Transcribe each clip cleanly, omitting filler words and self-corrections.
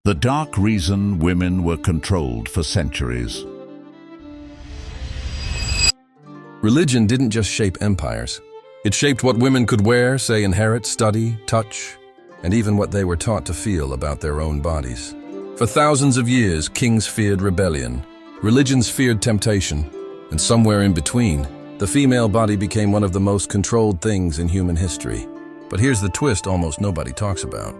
The dark reason women were controlled for centuries. Religion didn't just shape empires. It shaped what women could wear, say, inherit, study, touch, and even what they were taught to feel about their own bodies. For thousands of years, kings feared rebellion, religions feared temptation, and somewhere in between, the female body became one of the most controlled things in human history. But here's the twist almost nobody talks about.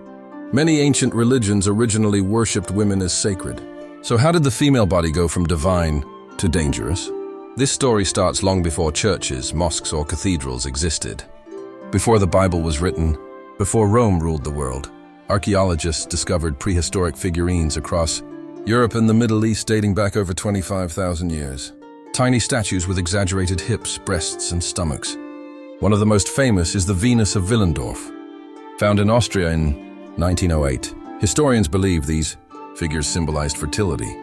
Many ancient religions originally worshipped women as sacred. So how did the female body go from divine to dangerous? This story starts long before churches, mosques, or cathedrals existed. Before the Bible was written, before Rome ruled the world, archaeologists discovered prehistoric figurines across Europe and the Middle East dating back over 25,000 years. Tiny statues with exaggerated hips, breasts, and stomachs. One of the most famous is the Venus of Willendorf, found in Austria in 1908. Historians believe these figures symbolized fertility,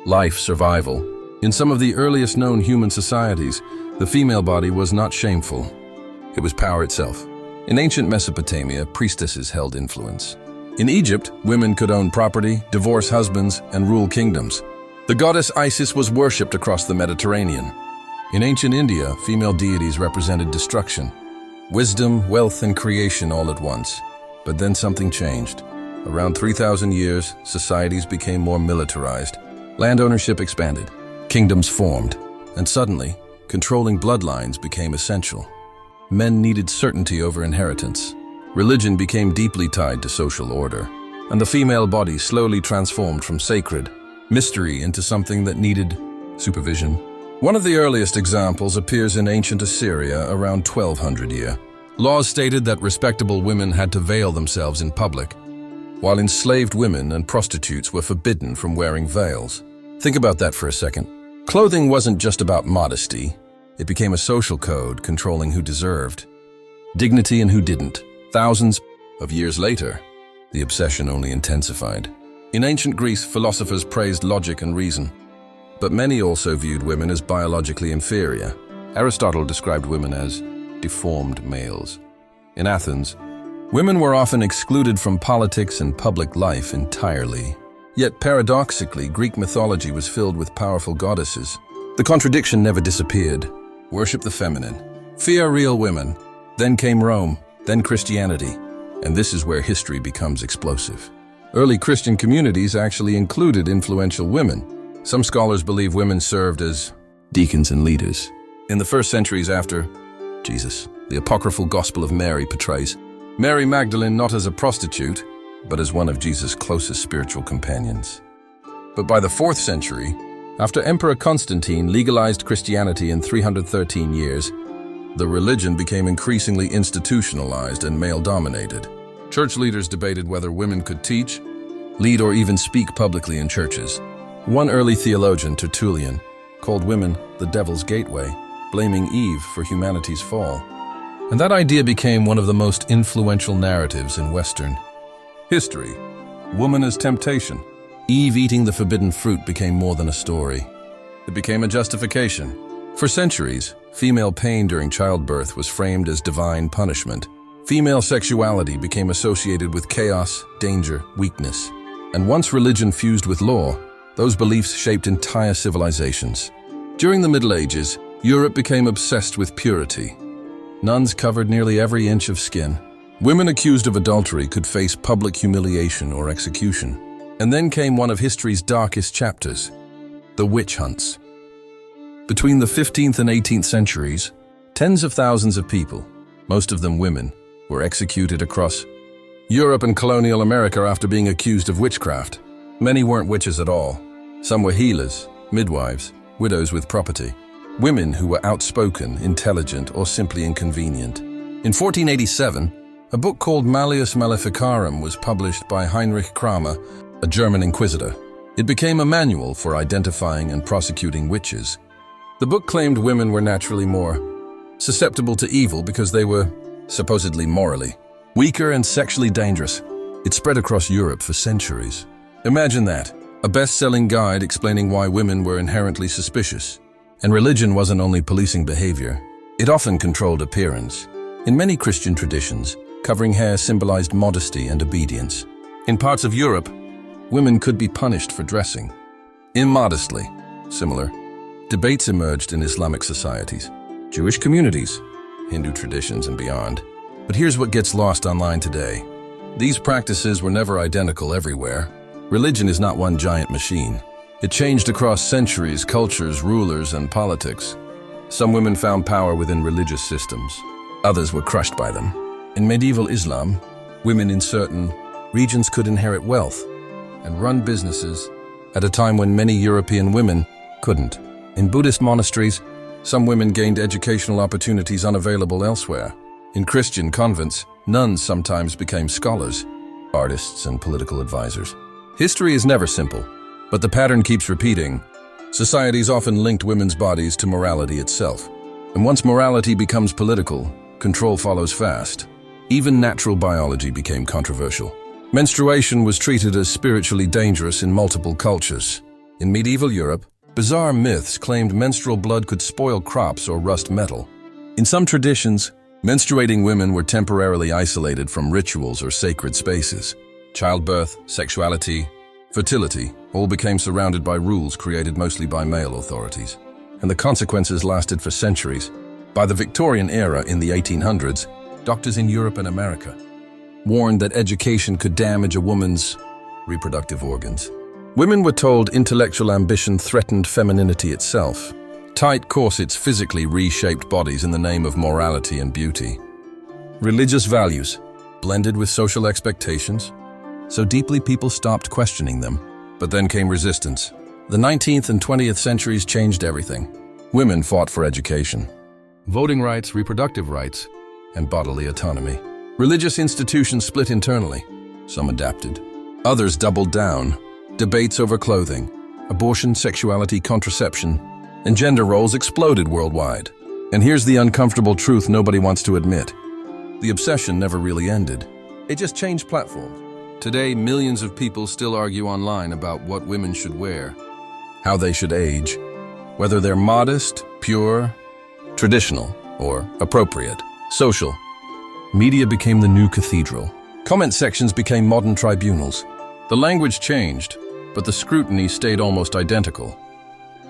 life, survival. In some of the earliest known human societies, the female body was not shameful. It was power itself. In ancient Mesopotamia, priestesses held influence. In Egypt, women could own property, divorce husbands, and rule kingdoms. The goddess Isis was worshipped across the Mediterranean. In ancient India, female deities represented destruction, wisdom, wealth, and creation all at once. But then something changed. Around 3,000 years, societies became more militarized. Land ownership expanded. Kingdoms formed. And suddenly, controlling bloodlines became essential. Men needed certainty over inheritance. Religion became deeply tied to social order. And the female body slowly transformed from sacred mystery into something that needed supervision. One of the earliest examples appears in ancient Assyria around 1200 year. Laws stated that respectable women had to veil themselves in public, while enslaved women and prostitutes were forbidden from wearing veils. Think about that for a second. Clothing wasn't just about modesty. It became a social code controlling who deserved dignity and who didn't. Thousands of years later, the obsession only intensified. In ancient Greece, philosophers praised logic and reason, but many also viewed women as biologically inferior. Aristotle described women as deformed males. In Athens, women were often excluded from politics and public life entirely. Yet paradoxically, Greek mythology was filled with powerful goddesses. The contradiction never disappeared. Worship the feminine. Fear real women. Then came Rome, then Christianity. And this is where history becomes explosive. Early Christian communities actually included influential women. Some scholars believe women served as deacons and leaders. In the first centuries after Jesus, the apocryphal Gospel of Mary portrays Mary Magdalene not as a prostitute, but as one of Jesus' closest spiritual companions. But by the 4th century, after Emperor Constantine legalized Christianity in 313 years, the religion became increasingly institutionalized and male-dominated. Church leaders debated whether women could teach, lead, or even speak publicly in churches. One early theologian, Tertullian, called women the devil's gateway, blaming Eve for humanity's fall. And that idea became one of the most influential narratives in Western history. Woman as temptation. Eve eating the forbidden fruit became more than a story. It became a justification. For centuries, female pain during childbirth was framed as divine punishment. Female sexuality became associated with chaos, danger, weakness. And once religion fused with law, those beliefs shaped entire civilizations. During the Middle Ages, Europe became obsessed with purity. Nuns covered nearly every inch of skin. Women accused of adultery could face public humiliation or execution. And then came one of history's darkest chapters, the witch hunts. Between the 15th and 18th centuries, tens of thousands of people, most of them women, were executed across Europe and colonial America after being accused of witchcraft. Many weren't witches at all. Some were healers, midwives, widows with property. Women who were outspoken, intelligent, or simply inconvenient. In 1487, a book called Malleus Maleficarum was published by Heinrich Kramer, a German inquisitor. It became a manual for identifying and prosecuting witches. The book claimed women were naturally more susceptible to evil because they were, supposedly morally, weaker and sexually dangerous. It spread across Europe for centuries. Imagine that, a best-selling guide explaining why women were inherently suspicious. And religion wasn't only policing behavior, it often controlled appearance. In many Christian traditions, covering hair symbolized modesty and obedience. In parts of Europe, women could be punished for dressing. Immodestly, similar. Debates emerged in Islamic societies, Jewish communities, Hindu traditions, and beyond. But here's what gets lost online today. These practices were never identical everywhere. Religion is not one giant machine. It changed across centuries, cultures, rulers, and politics. Some women found power within religious systems. Others were crushed by them. In medieval Islam, women in certain regions could inherit wealth and run businesses at a time when many European women couldn't. In Buddhist monasteries, some women gained educational opportunities unavailable elsewhere. In Christian convents, nuns sometimes became scholars, artists, and political advisors. History is never simple, but the pattern keeps repeating. Societies often linked women's bodies to morality itself. And once morality becomes political, control follows fast. Even natural biology became controversial. Menstruation was treated as spiritually dangerous in multiple cultures. In medieval Europe, bizarre myths claimed menstrual blood could spoil crops or rust metal. In some traditions, menstruating women were temporarily isolated from rituals or sacred spaces. Childbirth, sexuality, fertility all became surrounded by rules created mostly by male authorities. And the consequences lasted for centuries. By the Victorian era in the 1800s, doctors in Europe and America warned that education could damage a woman's reproductive organs. Women were told intellectual ambition threatened femininity itself. Tight corsets physically reshaped bodies in the name of morality and beauty. Religious values blended with social expectations, so deeply people stopped questioning them. But then came resistance. The 19th and 20th centuries changed everything. Women fought for education, voting rights, reproductive rights, and bodily autonomy. Religious institutions split internally. Some adapted. Others doubled down. Debates over clothing, abortion, sexuality, contraception, and gender roles exploded worldwide. And here's the uncomfortable truth nobody wants to admit. The obsession never really ended. It just changed platforms. Today, millions of people still argue online about what women should wear, how they should age, whether they're modest, pure, traditional, or appropriate, social. Media became the new cathedral. Comment sections became modern tribunals. The language changed, but the scrutiny stayed almost identical.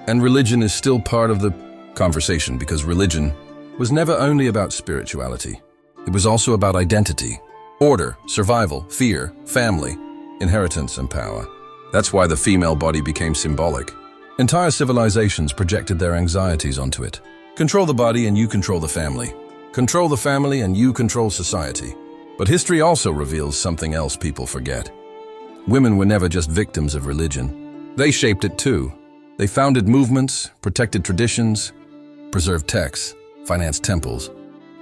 And religion is still part of the conversation because religion was never only about spirituality. It was also about identity, order, survival, fear, family, inheritance, and power. That's why the female body became symbolic. Entire civilizations projected their anxieties onto it. Control the body and you control the family. Control the family and you control society. But history also reveals something else people forget. Women were never just victims of religion. They shaped it too. They founded movements, protected traditions, preserved texts, financed temples,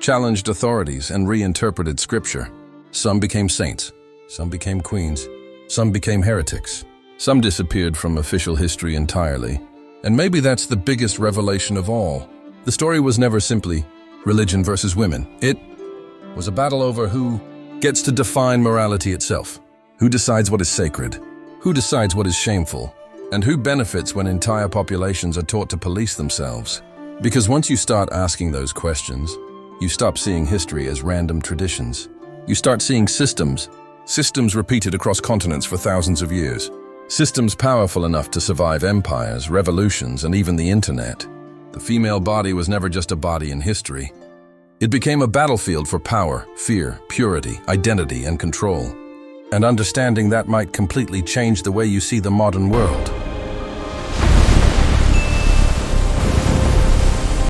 challenged authorities, and reinterpreted scripture. Some became saints, some became queens, some became heretics. Some disappeared from official history entirely. And maybe that's the biggest revelation of all. The story was never simply religion versus women. It was a battle over who gets to define morality itself, who decides what is sacred, who decides what is shameful, and who benefits when entire populations are taught to police themselves. Because once you start asking those questions, you stop seeing history as random traditions. You start seeing systems repeated across continents for thousands of years. Systems powerful enough to survive empires, revolutions, and even the internet. The female body was never just a body in history. It became a battlefield for power, fear, purity, identity, and control. And understanding that might completely change the way you see the modern world.